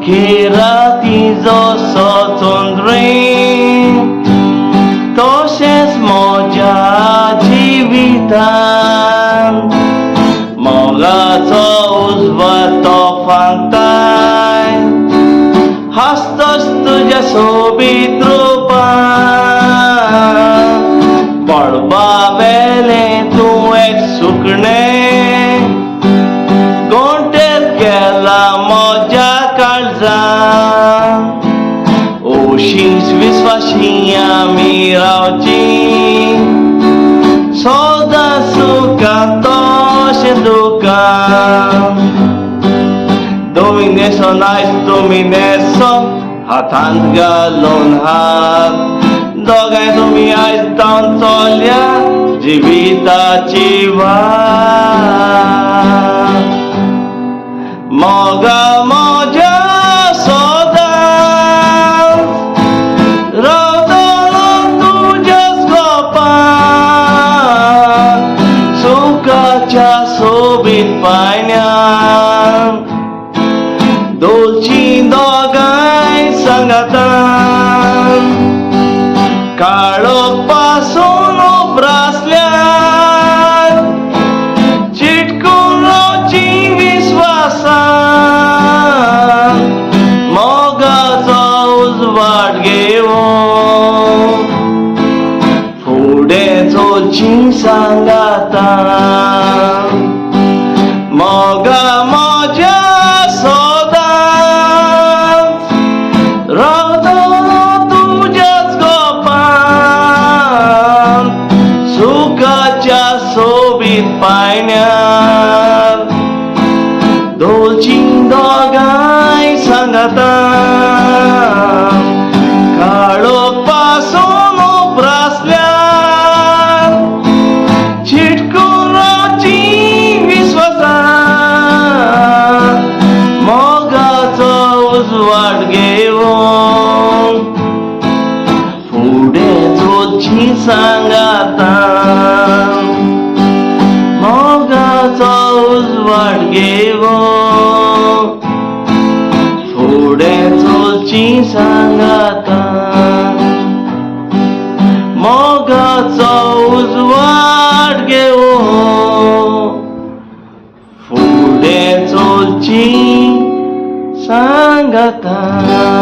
खेराती जसो चंद्रेन तशेंच म्हज्या जिवितान मोगाचो उजवाड तो फांकताय हासतोच तुज्या सोबीत रूपान पळपा वेलें तूं एक सुकणें गोंटेर गेला म्हज्या काळजान ओशींच विस्वाशी आमी रावचीं सदां सुखान तशें दुखान दोमी नेसोन आयज तुमी नेसोन हातांत घालून हात दोगांय तुमी आयज जावन चलया जिविताची वाट मोगा म्हज्या सदांच रावतलो तुज्याच गोपान सुखाच्या सोबीत पायण्यान दोलची दोगांय संगतान काळोख पासून उप्रासल्यान चिटकून रावची विस्वासान मोगाचो उजवाड घेवन फुडें चलची सांगातान मोगा म्हज्या सदांच रावतलो तुज्याच गोपान सुखाच्या सोबीत पायण्यार दोलची दोगांय सांगतान काळोख पासून उप्रासल्यान चिटकून रावची विस्वासान मोगाचो उजवाड घेवन फुडें चलची सांगातान मोगाचो उजवाड घेवन फुडें चलची सांगातान मोगाचो उजवाड घेवन फुडें चलची सांगातान